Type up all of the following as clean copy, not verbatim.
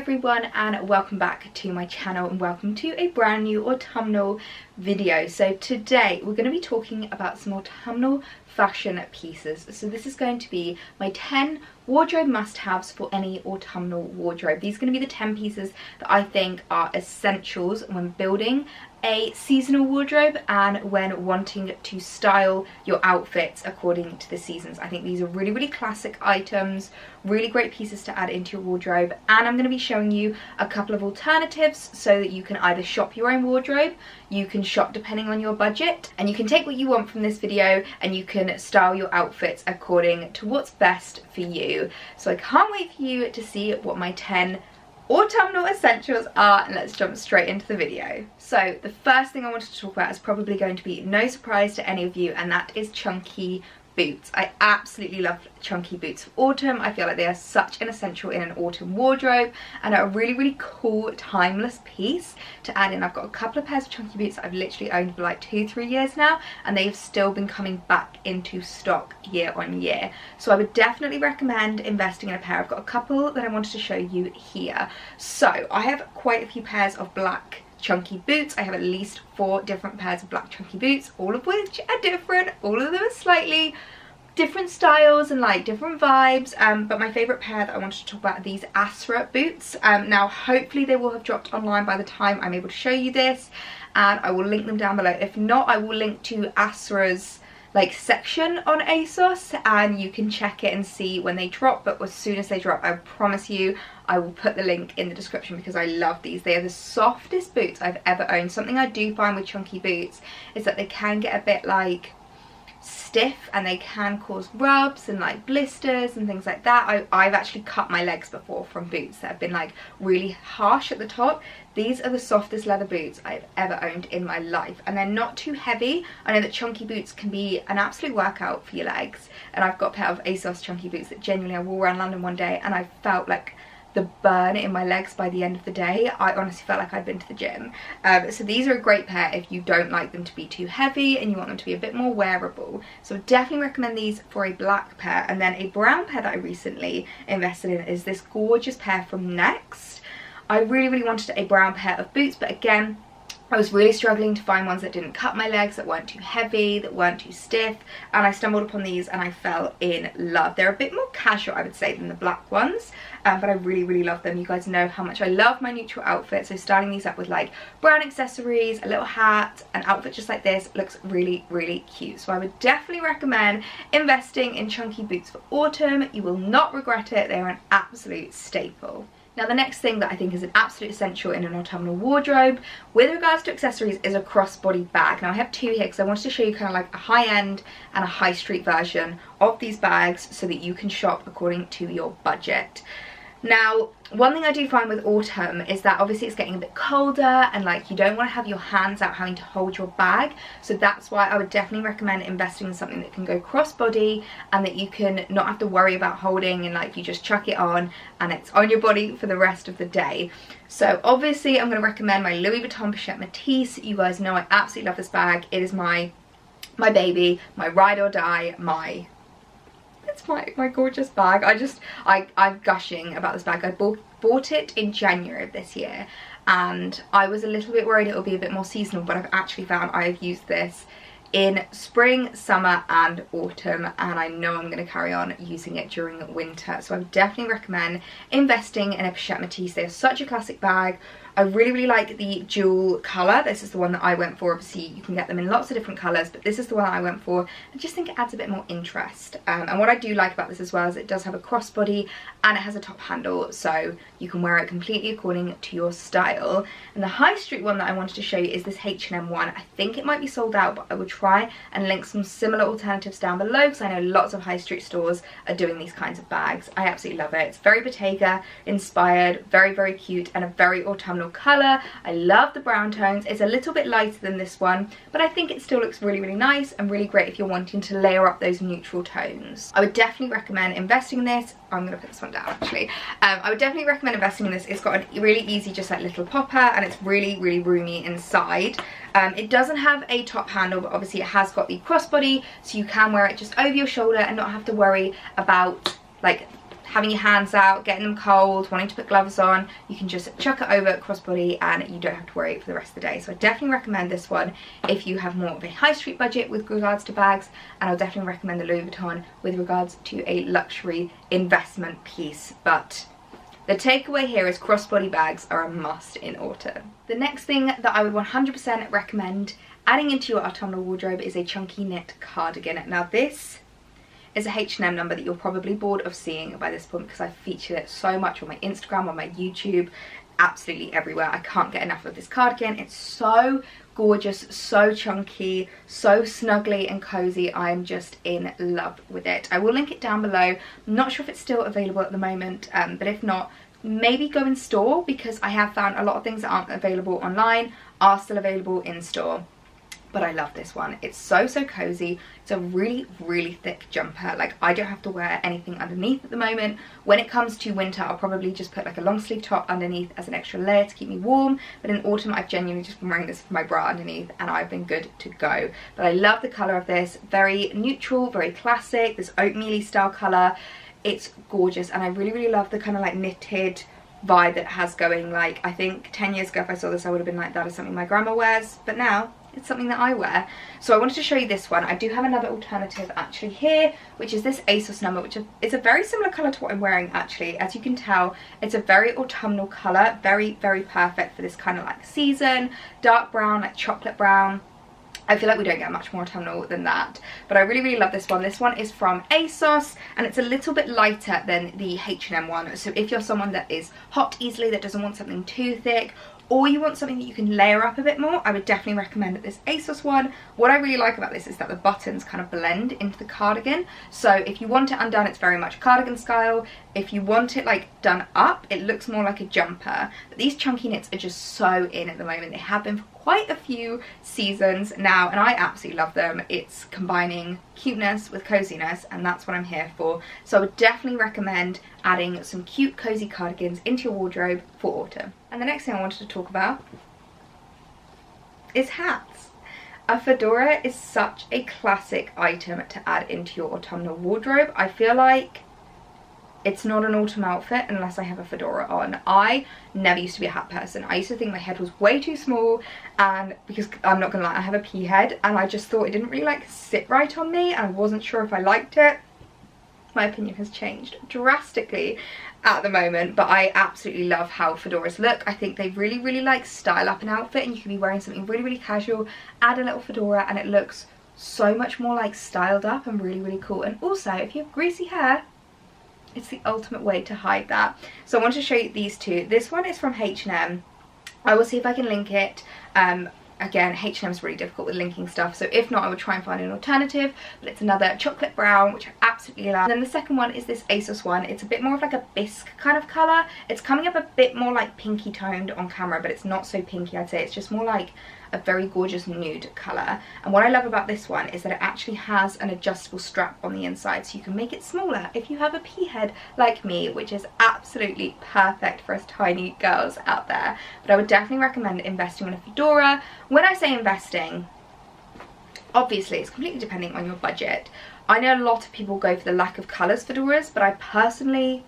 everyone, and welcome back to my channel and welcome to a brand new autumnal video. So today we're going to be talking about some autumnal fashion pieces. So this is going to be my 10 wardrobe must-haves for any autumnal wardrobe. These are going to be the 10 pieces that I think are essentials when building a seasonal wardrobe and when wanting to style your outfits according to the seasons. I think these are really classic items, really great pieces to add into your wardrobe, and I'm going to be showing you a couple of alternatives so that you can either shop your own wardrobe, you can shop depending on your budget, and you can take what you want from this video and you can style your outfits according to what's best for you. So I can't wait for you to see what my 10 autumnal essentials are, and let's jump straight into the video. So the first thing I wanted to talk about is probably going to be no surprise to any of you, and that is chunky boots. I absolutely love chunky boots for autumn. I feel like they are such an essential in an autumn wardrobe and are a really cool timeless piece to add in. I've got a couple of pairs of chunky boots that I've literally owned for like 2-3 years now, and they've still been coming back into stock year on year. So I would definitely recommend investing in a pair. I've got a couple that I wanted to show you here. So I have quite a few pairs of black chunky boots. I have at least 4 different pairs of black chunky boots, all of which are different. All of them are slightly different styles and like different vibes, but my favorite pair that I wanted to talk about are these Asra boots. Now hopefully they will have dropped online by the time I'm able to show you this, and I will link them down below. If not, I will link to Asra's like section on ASOS and you can check it and see when they drop. But as soon as they drop, I promise you I will put the link in the description because I love these. They are the softest boots I've ever owned. Something I do find with chunky boots is that they can get a bit like stiff and they can cause rubs and like blisters and things like that. I've actually cut my legs before from boots that have been like really harsh at the top. These are the softest leather boots I've ever owned in my life, and they're not too heavy. I know that chunky boots can be an absolute workout for your legs, and I've got a pair of ASOS chunky boots that genuinely I wore around London one day and I felt like the burn in my legs by the end of the day. I honestly felt like I'd been to the gym. So these are a great pair if you don't like them to be too heavy and you want them to be a bit more wearable. So definitely recommend these for a black pair. And then a brown pair that I recently invested in is this gorgeous pair from Next. I really wanted a brown pair of boots, but again, I was really struggling to find ones that didn't cut my legs, that weren't too heavy, that weren't too stiff, and I stumbled upon these and I fell in love. They're a bit more casual, I would say, than the black ones, but I really love them. You guys know how much I love my neutral outfit, so styling these up with like brown accessories, a little hat, an outfit just like this looks really cute. So I would definitely recommend investing in chunky boots for autumn. You will not regret it. They are an absolute staple. Now the next thing that I think is an absolute essential in an autumnal wardrobe with regards to accessories is a crossbody bag. Now I have 2 here because I wanted to show you kind of like a high-end and a high street version of these bags so that you can shop according to your budget. Now, one thing I do find with autumn is that obviously it's getting a bit colder and like you don't want to have your hands out having to hold your bag, so that's why I would definitely recommend investing in something that can go crossbody and that you can not have to worry about holding, and like you just chuck it on and it's on your body for the rest of the day. So obviously I'm going to recommend my Louis Vuitton Pochette Métis. You guys know I absolutely love this bag. It is my baby, my ride or die, it's my gorgeous bag. I'm gushing about this bag. I bought it in January of this year and I was a little bit worried it would be a bit more seasonal, but I've actually found I've used this in spring, summer and autumn, and I know I'm going to carry on using it during winter. So I would definitely recommend investing in a Pochette Métis. They're such a classic bag. I really like the dual colour. This is the one that I went for. Obviously you can get them in lots of different colours, but this is the one I went for. I just think it adds a bit more interest, and what I do like about this as well is it does have a crossbody and it has a top handle, so you can wear it completely according to your style. And the high street one that I wanted to show you is this H&M one. I think it might be sold out, but I will try and link some similar alternatives down below because I know lots of high street stores are doing these kinds of bags. I absolutely love it. It's very Bottega inspired, very cute, and a very autumnal colour. I love the brown tones. It's a little bit lighter than this one, but I think it still looks really nice and really great if you're wanting to layer up those neutral tones. I would definitely recommend investing in this. I'm going to put this one down actually. I would definitely recommend investing in this. It's got a really easy just like little popper and it's really roomy inside. It doesn't have a top handle, but obviously it has got the crossbody, so you can wear it just over your shoulder and not have to worry about like having your hands out, getting them cold, wanting to put gloves on, you can just chuck it over crossbody and you don't have to worry for the rest of the day. So I definitely recommend this one if you have more of a high street budget with regards to bags, and I'll definitely recommend the Louis Vuitton with regards to a luxury investment piece. But the takeaway here is crossbody bags are a must in autumn. The next thing that I would 100% recommend adding into your autumnal wardrobe is a chunky knit cardigan. Now this is a H&M number that you're probably bored of seeing by this point because I've featured it so much on my Instagram, on my YouTube, absolutely everywhere. I can't get enough of this cardigan. It's so gorgeous, so chunky, so snuggly and cozy. I am just in love with it. I will link it down below. I'm not sure if it's still available at the moment, but if not, maybe go in store, because I have found a lot of things that aren't available online are still available in store. But I love this one. It's so cozy. It's a really thick jumper. Like, I don't have to wear anything underneath at the moment. When it comes to winter, I'll probably just put like a long sleeve top underneath as an extra layer to keep me warm. But in autumn, I've genuinely just been wearing this with my bra underneath and I've been good to go. But I love the colour of this. Very neutral, very classic. This oatmeal-y style colour. It's gorgeous, and I really love the kind of like knitted vibe that it has going. Like, I think 10 years ago if I saw this I would have been like, that is something my grandma wears, but now it's something that I wear. So I wanted to show you this one. I do have another alternative actually here, which is this ASOS number, which is a very similar colour to what I'm wearing actually. As you can tell, it's a very autumnal colour, very perfect for this kind of like season. Dark brown, like chocolate brown. I feel like we don't get much more autumnal than that, but I really love this one. This one is from ASOS and it's a little bit lighter than the H&M one. So if you're someone that is hot easily, that doesn't want something too thick, or you want something that you can layer up a bit more, I would definitely recommend this ASOS one. What I really like about this is that the buttons kind of blend into the cardigan. So if you want it undone, it's very much cardigan style. If you want it like done up, it looks more like a jumper. But these chunky knits are just so in at the moment. They have been for quite a few seasons now, and I absolutely love them. It's combining cuteness with coziness, and that's what I'm here for. So I would definitely recommend adding some cute cozy cardigans into your wardrobe for autumn. And the next thing I wanted to talk about is hats. A fedora is such a classic item to add into your autumnal wardrobe. I feel like it's not an autumn outfit unless I have a fedora on. I never used to be a hat person. I used to think my head was way too small, and because I'm not gonna lie, I have a pea head, and I just thought it didn't really like sit right on me, and I wasn't sure if I liked it. My opinion has changed drastically at the moment, but I absolutely love how fedoras look. I think they really like style up an outfit, and you can be wearing something really casual, add a little fedora, and it looks so much more like styled up and really cool. And also, if you have greasy hair, it's the ultimate way to hide that. So I want to show you these two. This one is from H&M. I will see if I can link it. Again, H&M is really difficult with linking stuff, so if not, I would try and find an alternative. But it's another chocolate brown, which I absolutely love. And then the second one is this ASOS one. It's a bit more of like a bisque kind of colour. It's coming up a bit more like pinky toned on camera, but it's not so pinky, I'd say. It's just more like a very gorgeous nude colour. And what I love about this one is that it actually has an adjustable strap on the inside, so you can make it smaller if you have a pea head like me, which is absolutely perfect for us tiny girls out there. But I would definitely recommend investing in a fedora. When I say investing, obviously it's completely depending on your budget. I know a lot of people go for the lack of colours fedoras, but I personally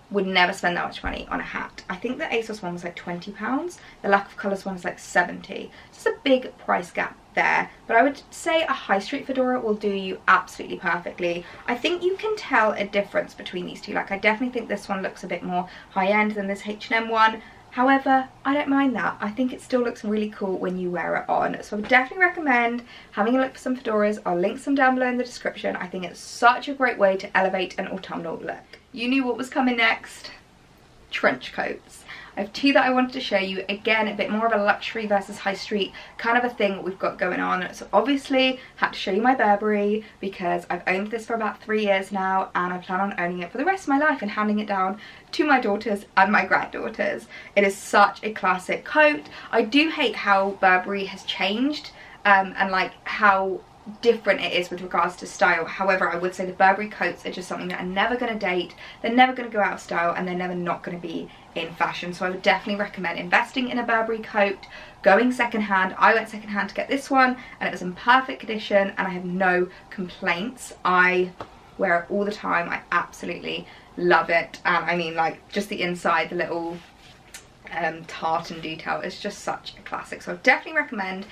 would never spend that much money on a hat. I think the ASOS one was like £20. The lack of colours one was like 70. It's a big price gap there, but I would say a high street fedora will do you absolutely perfectly. I think you can tell a difference between these two. Like, I definitely think this one looks a bit more high-end than this H&M one. However, I don't mind that. I think it still looks really cool when you wear it on. So I would definitely recommend having a look for some fedoras. I'll link some down below in the description. I think it's such a great way to elevate an autumnal look. You knew what was coming next. Trench coats. I have two that I wanted to show you. Again, a bit more of a luxury versus high street kind of a thing that we've got going on. So obviously, had to show you my Burberry because I've owned this for about 3 years now, and I plan on owning it for the rest of my life and handing it down to my daughters and my granddaughters. It is such a classic coat. I do hate how Burberry has changed and like how different it is with regards to style. However, I would say the Burberry coats are just something that are never going to date, they're never going to go out of style, and they're never not going to be in fashion. So I would definitely recommend investing in a Burberry coat, going secondhand. I went secondhand to get this one, and it was in perfect condition, and I have no complaints. I wear it all the time. I absolutely love it. And I mean, like, just the inside, the little tartan detail is just such a classic. So I definitely recommend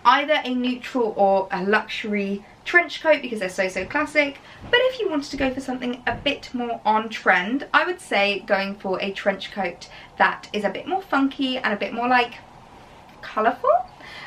either a neutral or a luxury trench coat because they're so classic. But if you wanted to go for something a bit more on trend, I would say going for a trench coat that is a bit more funky and a bit more like colourful.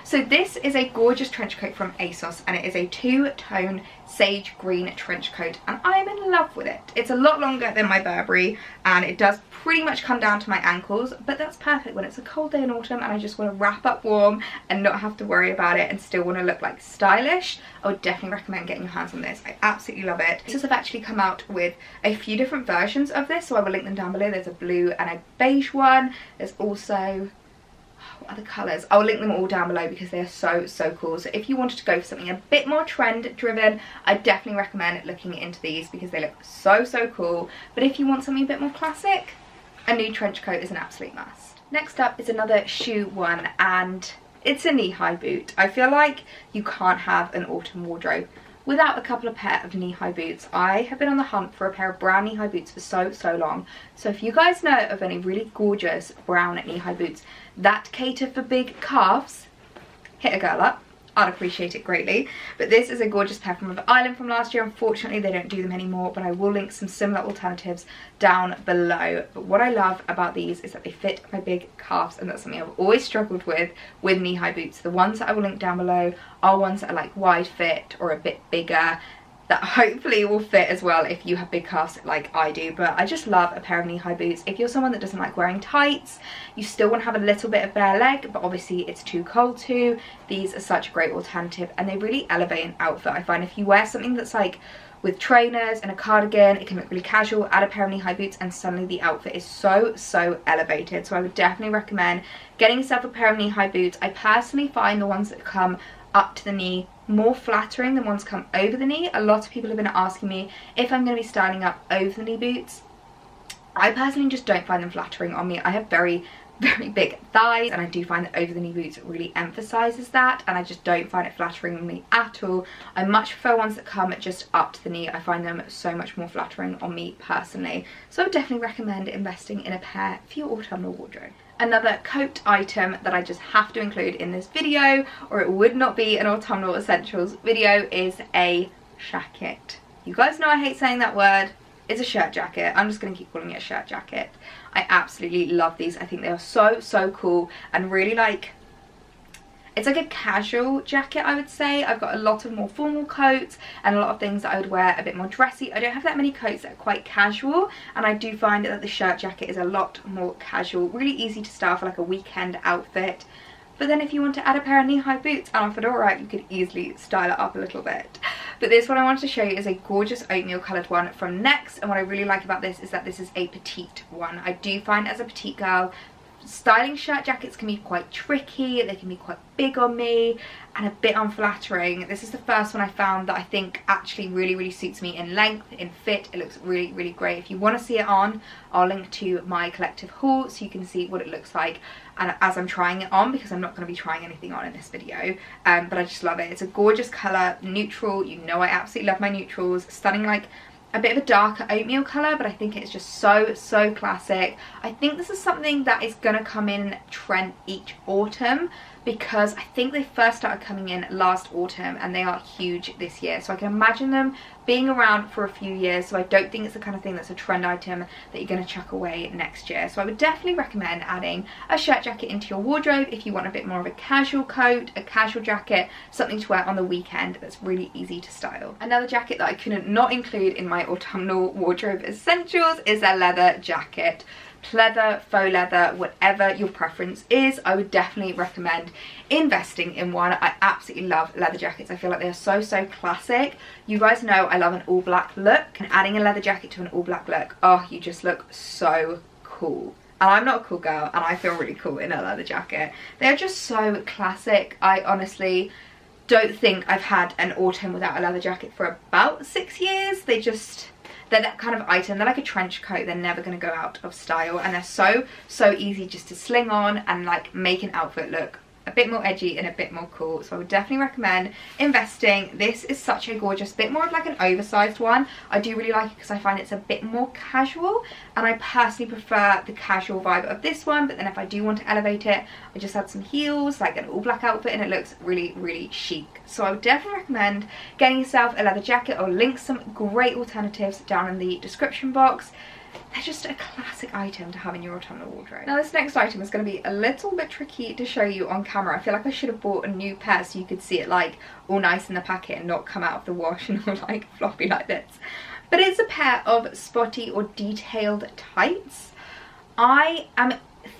So this is a gorgeous trench coat from ASOS, and it is a two-tone sage green trench coat, and I am in love with it. It's a lot longer than my Burberry, and it does pretty much come down to my ankles, but that's perfect when it's a cold day in autumn and I just want to wrap up warm and not have to worry about it and still want to look like stylish. I would definitely recommend getting your hands on this. I absolutely love it. ASOS have actually come out with a few different versions of this, so I will link them down below. There's a blue and a beige one. There's also, what other colours? I'll link them all down below because they are so cool. So if you wanted to go for something a bit more trend driven, I definitely recommend looking into these because they look so cool. But if you want something a bit more classic, a new trench coat is an absolute must. Next up is another shoe one, and it's a knee-high boot. I feel like you can't have an autumn wardrobe without a couple of pair of knee-high boots. I have been on the hunt for a pair of brown knee-high boots for so long. So if you guys know of any really gorgeous brown knee-high boots that cater for big calves, hit a girl up. I'd appreciate it greatly. But this is a gorgeous pair from River Island from last year. Unfortunately, they don't do them anymore, but I will link some similar alternatives down below. But what I love about these is that they fit my big calves, and that's something I've always struggled with knee-high boots. The ones that I will link down below are ones that are like wide fit or a bit bigger, that hopefully will fit as well if you have big calves like I do. But I just love a pair of knee-high boots. If you're someone that doesn't like wearing tights, you still want to have a little bit of bare leg, but obviously it's too cold to, these are such a great alternative, and they really elevate an outfit. I find if you wear something that's like with trainers and a cardigan, it can look really casual, add a pair of knee-high boots, and suddenly the outfit is so elevated. So I would definitely recommend getting yourself a pair of knee-high boots. I personally find the ones that come up to the knee more flattering than ones come over the knee. A lot of people have been asking me if I'm going to be styling up over the knee boots. I personally just don't find them flattering on me. I have very big thighs, and I do find that over the knee boots really emphasizes that, and I just don't find it flattering on me at all. I much prefer ones that come just up to the knee. I find them so much more flattering on me personally. So I would definitely recommend investing in a pair for your autumnal wardrobe. Another coat item that I just have to include in this video, or it would not be an autumnal essentials video, is a jacket. You guys know I hate saying that word. It's a shirt jacket. I'm just going to keep calling it a shirt jacket. I absolutely love these. I think they are so cool, and really like, it's like a casual jacket, I would say. I've got a lot of more formal coats and a lot of things that I would wear a bit more dressy. I don't have that many coats that are quite casual, and I do find that the shirt jacket is a lot more casual, really easy to style for like a weekend outfit. But then if you want to add a pair of knee-high boots and a fedora, you could easily style it up a little bit. But this one I wanted to show you is a gorgeous oatmeal coloured one from Next, and what I really like about this is that this is a petite one. I do find as a petite girl, styling shirt jackets can be quite tricky, they can be quite big on me and a bit unflattering. This is the first one I found that I think actually really suits me in length, in fit. It looks really great. If you want to see it on, I'll link to my collective haul so you can see what it looks like and as I'm trying it on, because I'm not going to be trying anything on in this video, but I just love it. It's a gorgeous colour, neutral. You know I absolutely love my neutrals. Stunning, like a bit of a darker oatmeal colour, but I think it's just so classic. I think this is something that is going to come in trend each autumn, because I think they first started coming in last autumn and they are huge this year. So I can imagine them being around for a few years, so I don't think it's the kind of thing that's a trend item that you're going to chuck away next year. So I would definitely recommend adding a shirt jacket into your wardrobe if you want a bit more of a casual coat, a casual jacket, something to wear on the weekend that's really easy to style. Another jacket that I couldn't not include in my autumnal wardrobe essentials is a leather jacket. Pleather, faux leather, whatever your preference is, I would definitely recommend investing in one. I absolutely love leather jackets. I feel like they are so classic. You guys know I love an all black look, and adding a leather jacket to an all black look, oh, you just look so cool. And I'm not a cool girl, and I feel really cool in a leather jacket. They're just so classic. I honestly don't think I've had an autumn without a leather jacket for about 6 years. They're that kind of item. They're like a trench coat. They're never going to go out of style, and they're so easy just to sling on and like make an outfit look a bit more edgy and a bit more cool. So I would definitely recommend investing. This is such a gorgeous, bit more of like an oversized one. I do really like it because I find it's a bit more casual, and I personally prefer the casual vibe of this one. But then if I do want to elevate it, I just add some heels, like an all black outfit, and it looks really, really chic. So I would definitely recommend getting yourself a leather jacket. I'll link some great alternatives down in the description box. They're just a classic item to have in your autumnal wardrobe. Now this next item is going to be a little bit tricky to show you on camera. I feel like I should have bought a new pair so you could see it like all nice in the packet and not come out of the wash and all like floppy like this. But it's a pair of spotty or detailed tights. I am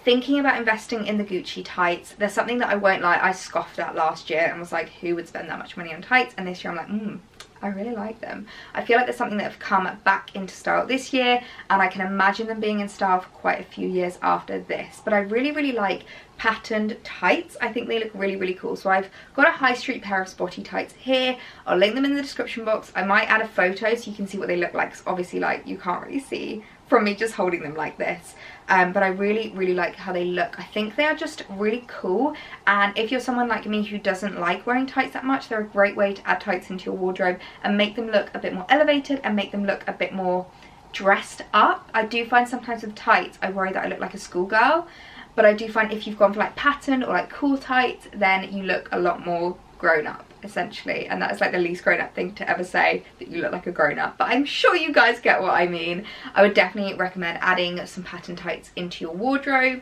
thinking about investing in the Gucci tights. There's something that I won't lie, I scoffed at last year and was like, who would spend that much money on tights? And this year I'm like, I really like them. I feel like there's something that have come back into style this year, and I can imagine them being in style for quite a few years after this. But I really, really like patterned tights. I think they look really, really cool. So I've got a high street pair of spotty tights here. I'll link them in the description box. I might add a photo so you can see what they look like, because obviously like you can't really see from me just holding them like this. But I really, really like how they look. I think they are just really cool, and if you're someone like me who doesn't like wearing tights that much, they're a great way to add tights into your wardrobe and make them look a bit more elevated and make them look a bit more dressed up. I do find sometimes with tights I worry that I look like a schoolgirl, but I do find if you've gone for like patterned or like cool tights, then you look a lot more grown up essentially, and that is like the least grown up thing to ever say, that you look like a grown up, but I'm sure you guys get what I mean. I would definitely recommend adding some pattern tights into your wardrobe.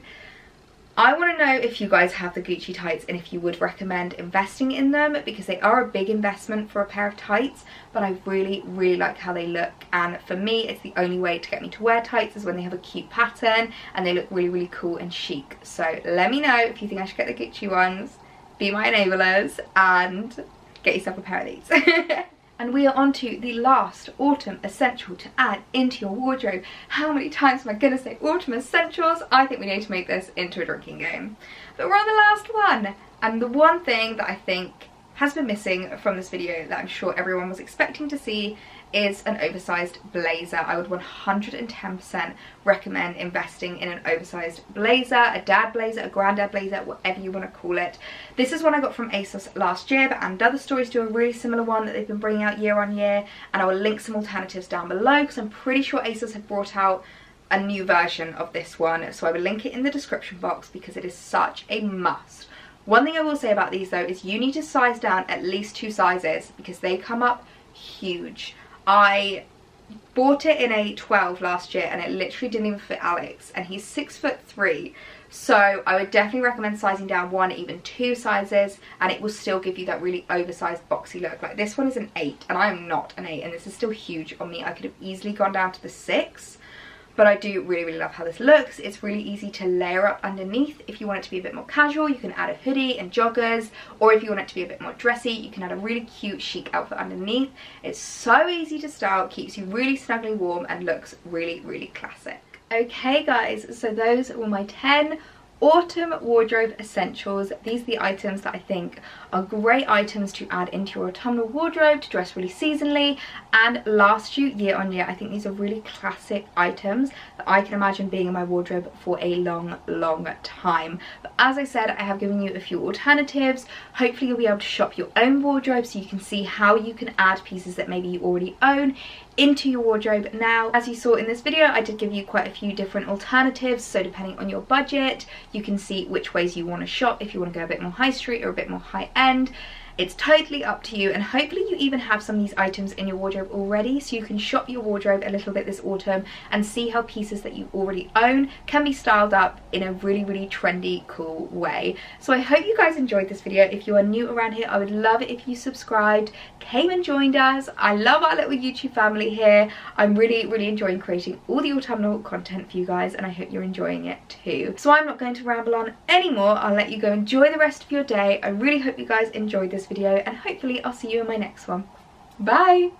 I want to know if you guys have the Gucci tights and if you would recommend investing in them, because they are a big investment for a pair of tights, but I really, really like how they look. And for me, it's the only way to get me to wear tights is when they have a cute pattern and they look really, really cool and chic. So let me know if you think I should get the Gucci ones. Be my enablers and get yourself a pair of these. And we are on to the last autumn essential to add into your wardrobe. How many times am I going to say autumn essentials? I think we need to make this into a drinking game. But we're on the last one. And the one thing that I think has been missing from this video that I'm sure everyone was expecting to see is an oversized blazer. I would 110% recommend investing in an oversized blazer, a dad blazer, a granddad blazer, whatever you want to call it. This is one I got from ASOS last year, but and other stores do a really similar one that they've been bringing out year on year, and I will link some alternatives down below because I'm pretty sure ASOS have brought out a new version of this one, so I will link it in the description box because it is such a must. One thing I will say about these though is you need to size down at least 2 sizes because they come up huge. I bought it in a 12 last year and it literally didn't even fit Alex, and he's 6'3", so I would definitely recommend sizing down 1, even 2 sizes, and it will still give you that really oversized boxy look. Like this one is an 8 and I am not an 8, and this is still huge on me. I could have easily gone down to the 6, but I do really, really love how this looks. It's really easy to layer up underneath. If you want it to be a bit more casual, you can add a hoodie and joggers, or if you want it to be a bit more dressy, you can add a really cute chic outfit underneath. It's so easy to style, keeps you really snugly warm, and looks really, really classic. Okay guys, so those were my 10 autumn wardrobe essentials. These are the items that I think are great items to add into your autumnal wardrobe to dress really seasonally and last you year on year. I think these are really classic items that I can imagine being in my wardrobe for a long, long time. But as I said, I have given you a few alternatives. Hopefully you'll be able to shop your own wardrobe so you can see how you can add pieces that maybe you already own into your wardrobe. Now, as you saw in this video, I did give you quite a few different alternatives, so depending on your budget you can see which ways you want to shop. If you want to go a bit more high street or a bit more high end, it's totally up to you, and hopefully you even have some of these items in your wardrobe already so you can shop your wardrobe a little bit this autumn and see how pieces that you already own can be styled up in a really, really trendy, cool way. So I hope you guys enjoyed this video. If you are new around here, I would love it if you subscribed, came and joined us. I love our little YouTube family here. I'm really, really enjoying creating all the autumnal content for you guys, and I hope you're enjoying it too. So I'm not going to ramble on anymore. I'll let you go enjoy the rest of your day. I really hope you guys enjoyed this video, and hopefully I'll see you in my next one. Bye!